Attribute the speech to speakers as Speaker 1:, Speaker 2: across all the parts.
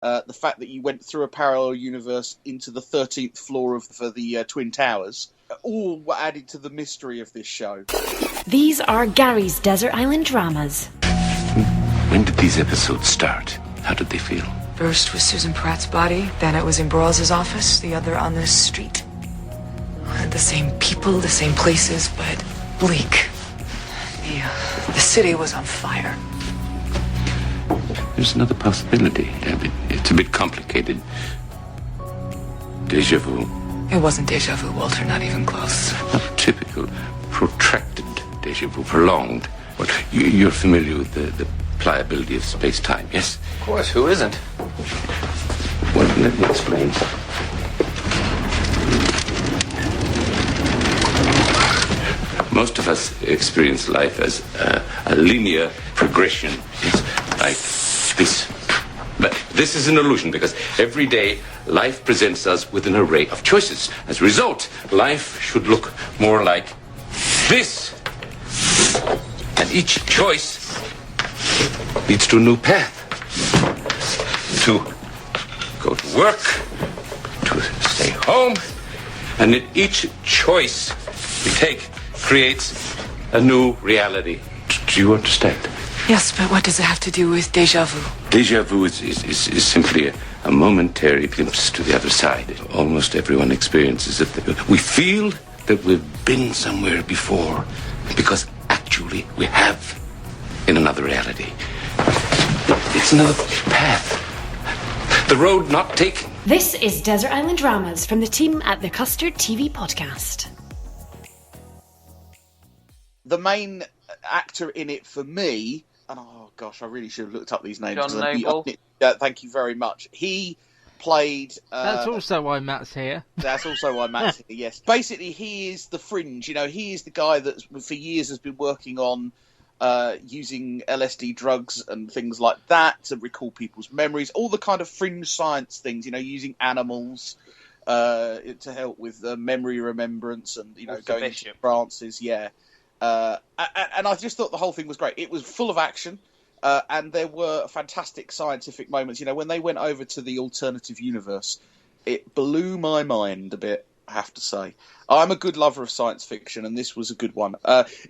Speaker 1: the fact that you went through a parallel universe into the 13th floor of the Twin Towers, all were added to the mystery of this show.
Speaker 2: These are Gary's Desert Island Dramas.
Speaker 3: When did these episodes start? How did they feel?
Speaker 4: First was Susan Pratt's body, then it was in Brawles's office, the other on the street. The same people, the same places, but bleak. The city was on fire.
Speaker 3: There's another possibility. It's a bit complicated. Déjà vu.
Speaker 4: It wasn't déjà vu, Walter, not even close.
Speaker 3: Not typical, protracted déjà vu, prolonged. But you're familiar with the pliability of space-time, yes?
Speaker 5: Of course, who isn't?
Speaker 3: Well, let me explain. Most of us experience life as a linear progression. It's like this. But this is an illusion because every day life presents us with an array of choices. As a result, life should look more like this. And each choice leads to a new path. To go to work, to stay home, and in each choice we take creates a new reality. Do you understand?
Speaker 4: Yes, but what does it have to do with déjà vu?
Speaker 3: Déjà vu is simply a momentary glimpse to the other side. Almost everyone experiences it. We feel that we've been somewhere before because actually we have in another reality. It's another path. The road not taken.
Speaker 2: This is Desert Island Dramas from the team at the Custard TV podcast.
Speaker 1: The main actor in it for me, and oh gosh, I really should have looked up these names.
Speaker 5: John Noble.
Speaker 1: Thank you very much. He played...
Speaker 6: that's also why Matt's here.
Speaker 1: That's also why Matt's here, yes. Basically, he is the fringe. You know, he is the guy that for years has been working on using LSD drugs and things like that to recall people's memories. All the kind of fringe science things, you know, using animals to help with memory remembrance and, you know,
Speaker 5: also
Speaker 1: going
Speaker 5: Bishop.
Speaker 1: into trances, yeah. And I just thought the whole thing was great. It was full of action, and there were fantastic scientific moments. You know, when they went over to the alternative universe, it blew my mind a bit, I have to say. I'm a good lover of science fiction, and this was a good one.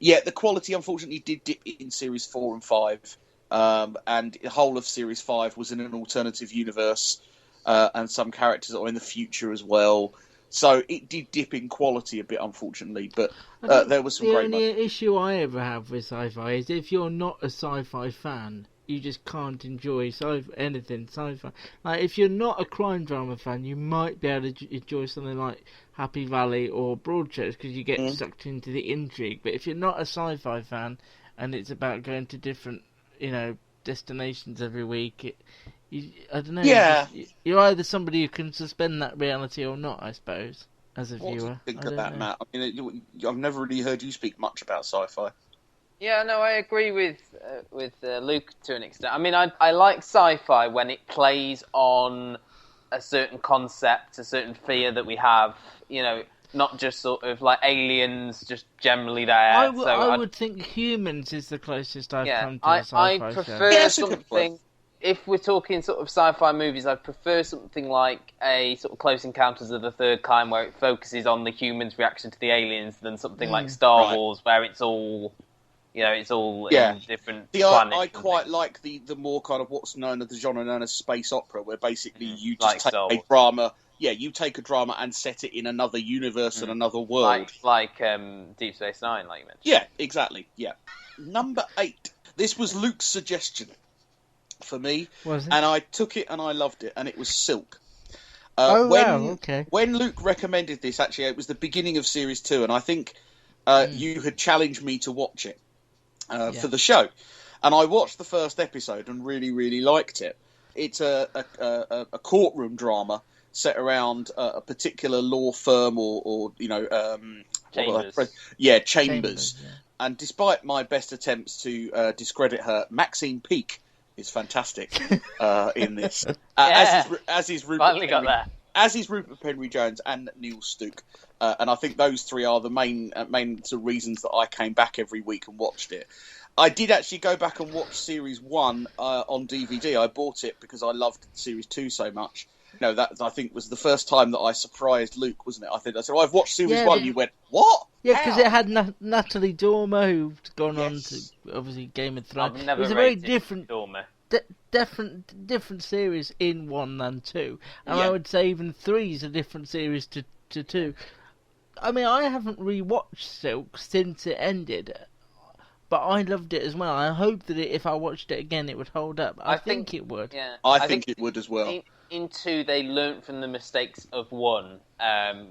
Speaker 1: Yeah, the quality, unfortunately, did dip in Series 4 and 5, and the whole of Series 5 was in an alternative universe, and some characters are in the future as well. So it did dip in quality a bit, unfortunately, but there was some great
Speaker 6: moments. The only issue I ever have with sci-fi is if you're not a sci-fi fan, you just can't enjoy anything sci-fi. Like, if you're not a crime drama fan, you might be able to enjoy something like Happy Valley or Broadchurch because you get sucked into the intrigue. But if you're not a sci-fi fan and it's about going to different, you know, destinations every week, I don't know.
Speaker 1: Yeah.
Speaker 6: You're either somebody who can suspend that reality or not, I suppose, as a viewer.
Speaker 1: What do you think of that, Matt? I mean, I've never really heard you speak much about sci-fi.
Speaker 5: Yeah, no, I agree with Luke to an extent. I mean, I like sci-fi when it plays on a certain concept, a certain fear that we have, you know, not just sort of like aliens just generally there.
Speaker 6: I would think Humans is the closest I've come to a sci-fi show.
Speaker 5: I prefer something... If we're talking sort of sci-fi movies, I'd prefer something like a sort of Close Encounters of the Third Kind where it focuses on the humans' reaction to the aliens than something like Star Wars where it's all, you know, it's all in different planets.
Speaker 1: I quite like the more kind of what's known as the genre known as space opera, where basically you just take a drama... Yeah, you take a drama and set it in another universe and another world.
Speaker 5: Like Deep Space Nine, like you mentioned.
Speaker 1: Yeah, exactly, yeah. Number 8. This was Luke's suggestion for me, and I took it and I loved it, and it was Silk.
Speaker 6: Okay.
Speaker 1: When Luke recommended this, actually, it was the beginning of Series 2, and I think you had challenged me to watch it for the show. And I watched the first episode and really, really liked it. It's a courtroom drama set around a particular law firm or you know...
Speaker 5: Chambers.
Speaker 1: Chambers. Yeah. And despite my best attempts to discredit her, Maxine Peake is fantastic in this. As is Rupert
Speaker 5: Finally got there.
Speaker 1: As is Rupert Penry Jones and Neil Stuke. And I think those three are the main sort of reasons that I came back every week and watched it. I did actually go back and watch Series 1 on DVD. I bought it because I loved Series 2 so much. That I think was the first time that I surprised Luke, wasn't it? I said, I've watched Series 1. You went, what?
Speaker 6: Yeah, because it had Natalie Dormer, who'd gone on to, obviously, Game of Thrones.
Speaker 5: I've never
Speaker 6: it was a very
Speaker 5: rated
Speaker 6: different
Speaker 5: Dormer.
Speaker 6: different series in 1 than 2. And I would say even 3 is a different series to 2. I mean, I haven't rewatched Silk since it ended, but I loved it as well. I hope that if I watched it again, it would hold up. I think it would.
Speaker 5: Yeah,
Speaker 1: I think it would as well.
Speaker 5: In 2, they learnt from the mistakes of 1,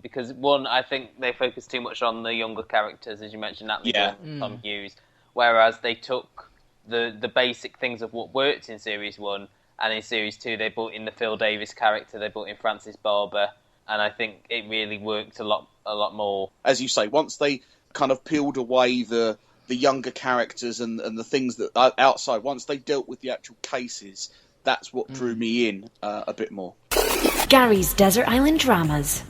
Speaker 5: because 1, I think they focused too much on the younger characters, as you mentioned, Natalie Dormer, Tom Hughes, whereas they took the basic things of what worked in Series 1, and in Series 2 they brought in the Phil Davis character, they brought in Francis Barber, and I think it really worked a lot more.
Speaker 1: As you say, once they kind of peeled away the younger characters and the things that are outside, once they dealt with the actual cases, that's what drew me in a bit more.
Speaker 2: Gary's Desert Island Dramas.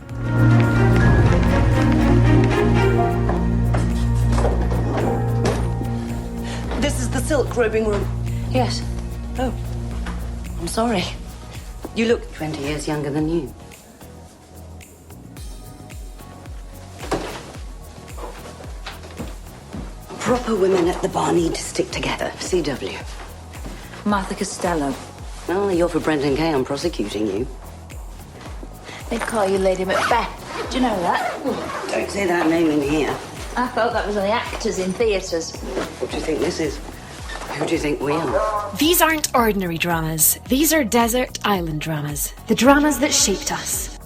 Speaker 7: This is the silk robing room.
Speaker 8: Yes.
Speaker 7: Oh,
Speaker 8: I'm sorry.
Speaker 7: you look
Speaker 8: 20 years younger than you. Proper women at the bar need to stick together. CW.
Speaker 9: Martha Costello.
Speaker 8: Oh, you're for Brendan Kay. I'm prosecuting you.
Speaker 9: They call you Lady Macbeth. Do you know that?
Speaker 8: Don't say that name in here.
Speaker 9: I thought that was only actors in theatres.
Speaker 8: What do you think this is? Who do you think we are?
Speaker 2: These aren't ordinary dramas. These are desert island dramas. The dramas that shaped us.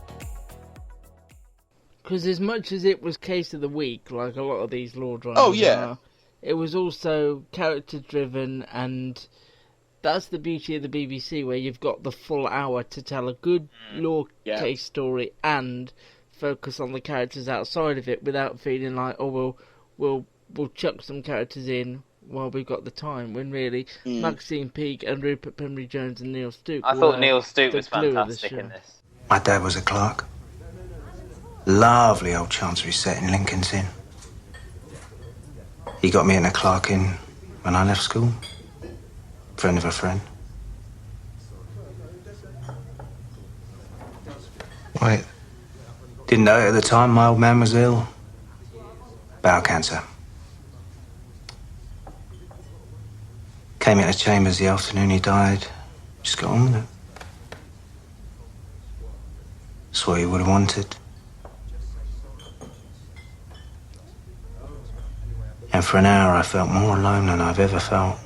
Speaker 6: Because as much as it was case of the week, like a lot of these law dramas are, it was also character-driven, and that's the beauty of the BBC, where you've got the full hour to tell a good law case story and focus on the characters outside of it without feeling like, oh, we'll chuck some characters in while we've got the time, when really Maxine Peake and Rupert Penry-Jones and Neil Stooke
Speaker 5: I thought Neil Stooke was fantastic in this.
Speaker 10: My dad was a clerk. Lovely old chancery set in Lincoln's Inn. He got me in a clerk in when I left school. Friend of a friend. Wait. Didn't know it at the time. My old man was ill. Bowel cancer. Came into Chambers the afternoon he died. Just got on with it. That's what he would have wanted. And for an hour I felt more alone than I've ever felt.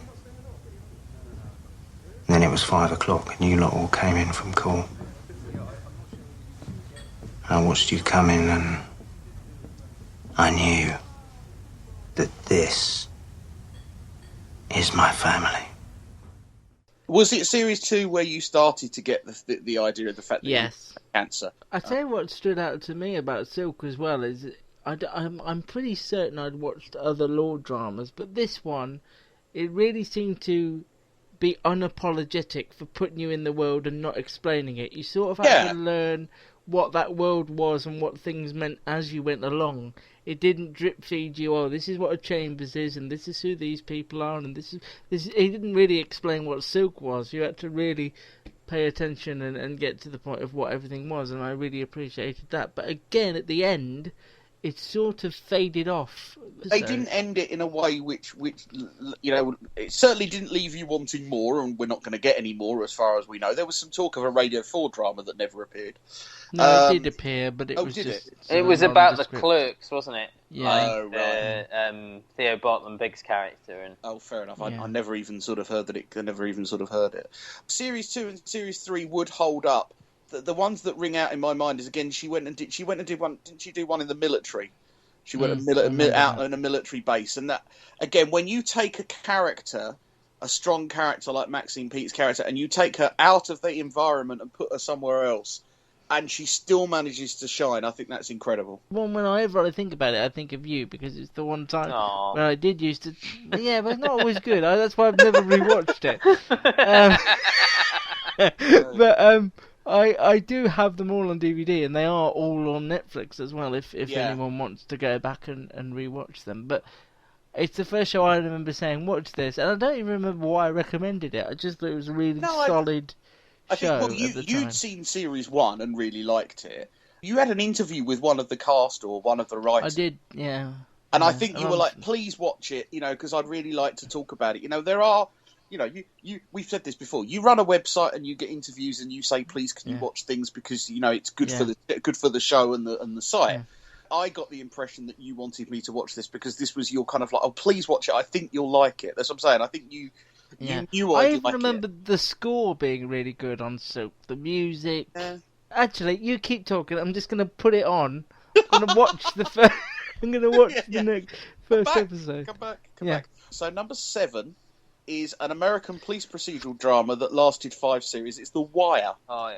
Speaker 10: And then it was 5 o'clock and you lot all came in from call. I watched you come in and I knew that this is my family.
Speaker 1: Was it Series 2 where you started to get the idea of the fact that you had cancer?
Speaker 6: I tell you what stood out to me about Silk as well is I'm pretty certain I'd watched other law dramas, but this one, it really seemed to be unapologetic for putting you in the world and not explaining it. You sort of had to learn what that world was and what things meant as you went along. It didn't drip feed you, oh, this is what a Chambers is, and this is who these people are, and this. It didn't really explain what Silk was. You had to really pay attention and get to the point of what everything was, and I really appreciated that. But again, at the end, it sort of faded off.
Speaker 1: They didn't end it in a way which you know, it certainly didn't leave you wanting more, and we're not going to get any more as far as we know. There was some talk of a Radio 4 drama that never appeared.
Speaker 6: No, it did appear, but it was just...
Speaker 5: It was about the clerks, wasn't it?
Speaker 6: Yeah.
Speaker 5: Like, Theo Bartlam-Biggs' character. And...
Speaker 1: Oh, fair enough. I never even sort of heard that it... I never even sort of heard it. Series 2 and Series 3 would hold up. The ones that ring out in my mind is, again, she went and did one. Didn't she do one in the military? She went out in a military base, and that, again, when you take a character, a strong character like Maxine Peake's character, and you take her out of the environment and put her somewhere else, and she still manages to shine, I think that's incredible.
Speaker 6: Well, whenever I think about it, I think of you, because it's the one time when I did used to... Yeah, but it's not always good. That's why I've never rewatched it. But I do have them all on DVD, and they are all on Netflix as well, if anyone wants to go back and rewatch them. But It's the first show I remember saying, watch this, and I don't even remember why I recommended it. I just thought it was a really solid show.
Speaker 1: I think, you'd seen series 1 and really liked it. You had an interview with one of the cast or one of the writers.
Speaker 6: I did, yeah.
Speaker 1: And I think you were like, please watch it, because I'd really like to talk about it. There are, we've said this before. You run a website and you get interviews and you say, please, can you watch things because it's good for the show and the site. Yeah. I got the impression that you wanted me to watch this because this was your kind of like, oh, please watch it. I think you'll like it. That's what I'm saying. I think you knew
Speaker 6: I
Speaker 1: even
Speaker 6: remember the score being really good on Soap. The music. Actually, you keep talking. I'm just going to put it on. I'm going to watch the first. I'm going to watch the next first episode.
Speaker 1: Come back. So number 7 is an American police procedural drama that lasted 5 series. It's The Wire.
Speaker 5: Oh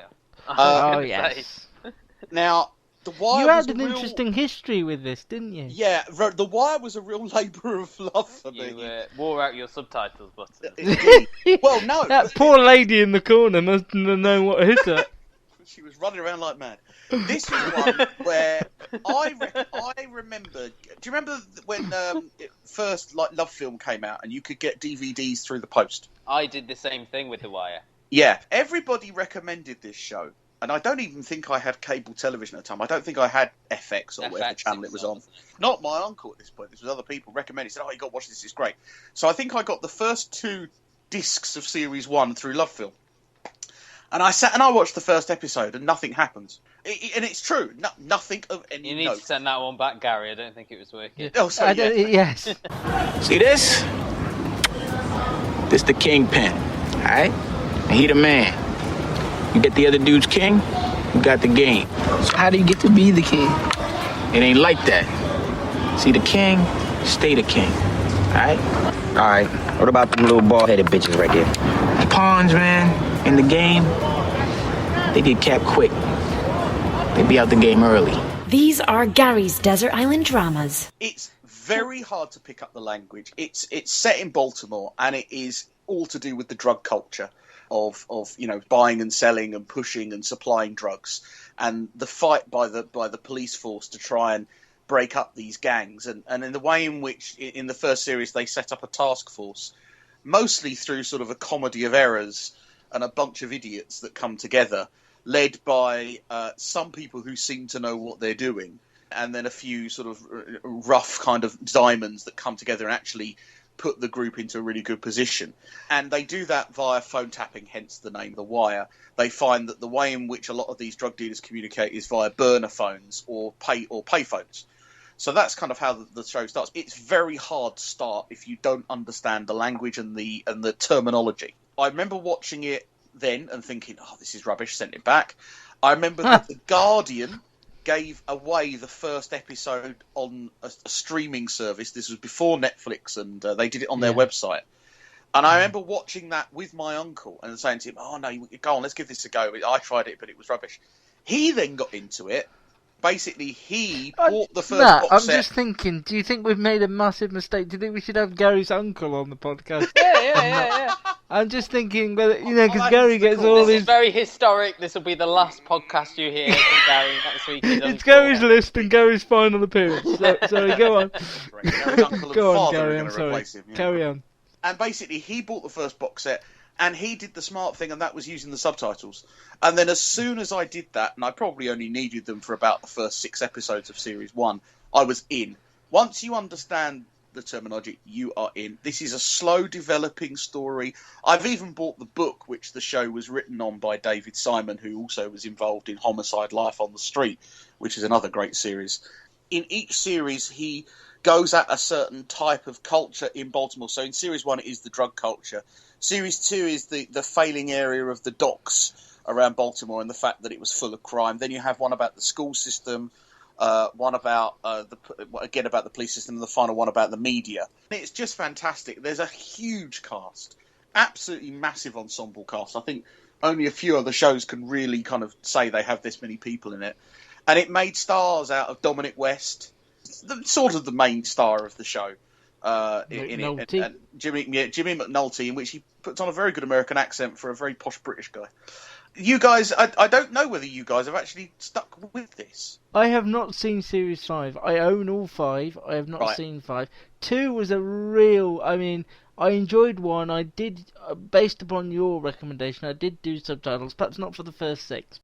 Speaker 5: yeah.
Speaker 6: Yes.
Speaker 1: Now, The Wire.
Speaker 6: You had an interesting history with this, didn't you?
Speaker 1: Yeah, The Wire was a real labour of love for me.
Speaker 5: You wore out your subtitles button.
Speaker 1: Well, no.
Speaker 6: That poor lady in the corner mustn't have known what hit her.
Speaker 1: She was running around like mad. This is one where I remember. Do you remember when first Love Film came out and you could get DVDs through the post?
Speaker 5: I did the same thing with The Wire.
Speaker 1: Yeah, everybody recommended this show, and I don't even think I had cable television at the time. I don't think I had FX or whatever channel it was on. Not my uncle at this point. This was other people recommended. He said, "Oh, you got to watch this. It's great." So I think I got the first 2 discs of Series 1 through Love Film. And I sat and I watched the first episode, and nothing happens. And it's true, nothing of any
Speaker 5: You need
Speaker 1: note.
Speaker 5: to send that one back, Gary. I don't think it was working.
Speaker 1: Oh, sorry.
Speaker 6: Yes.
Speaker 11: See this? This the kingpin, all right? And he the man. You get the other dude's king, you got the game.
Speaker 12: So how do you get to be the king?
Speaker 11: It ain't like that. See, the king, stay the king, all right?
Speaker 12: All right. What about them little bald-headed bitches right there?
Speaker 11: The pawns, man. In the game, they get capped quick. They be out the game early.
Speaker 2: These are Gary's Desert Island Dramas.
Speaker 1: It's very hard to pick up the language. It's set in Baltimore, and it is all to do with the drug culture of buying and selling and pushing and supplying drugs, and the fight by the police force to try and break up these gangs, and in the way in which in the first series they set up a task force, mostly through sort of a comedy of errors and a bunch of idiots that come together, led by some people who seem to know what they're doing, and then a few sort of rough kind of diamonds that come together and actually put the group into a really good position. And they do that via phone tapping, hence the name The Wire. They find that the way in which a lot of these drug dealers communicate is via burner phones or pay phones. So that's kind of how the show starts. It's very hard to start if you don't understand the language and the terminology. I remember watching it then and thinking, oh, this is rubbish, sent it back. I remember that The Guardian gave away the first episode on a streaming service. This was before Netflix, and they did it on their website. And I remember watching that with my uncle and saying to him, oh, no, go on, let's give this a go. I tried it, but it was rubbish. He then got into it. Basically, he bought the first box set.
Speaker 6: I'm just thinking, do you think we've made a massive mistake? Do you think we should have Gary's uncle on the podcast?
Speaker 5: Yeah.
Speaker 6: I'm just thinking, because Gary gets all
Speaker 5: this
Speaker 6: his...
Speaker 5: is very historic. This will be the last podcast you hear from Gary next week.
Speaker 6: It's Gary's list and Gary's final appearance. Sorry, go on. Go on, Gary, I'm sorry. Carry on.
Speaker 1: And basically, he bought the first box set, and he did the smart thing, and that was using the subtitles. And then as soon as I did that, and I probably only needed them for about the first 6 episodes of Series 1, I was in. Once you understand the terminology, you are in. This is a slow developing story. I've even bought the book which the show was written on by David Simon, who also was involved in Homicide: Life on the Street, which is another great series. In each series, he goes at a certain type of culture in Baltimore. So in Series 1, it is the drug culture. Series 2 is the failing area of the docks around Baltimore and the fact that it was full of crime. Then you have one about the school system, one about about the police system, and the final one about the media. It's just fantastic. There's a huge cast, absolutely massive ensemble cast. I think only a few other shows can really kind of say they have this many people in it. And it made stars out of Dominic West, sort of the main star of the show. In it, and Jimmy McNulty, in which he puts on a very good American accent for a very posh British guy. you guys, I don't know whether you guys have actually stuck with this.
Speaker 6: I have not seen Series 5. I own all 5. I have not seen 5. 2 was a real... I mean, I enjoyed 1. I did, based upon your recommendation, I did do subtitles. Perhaps not for the first 6,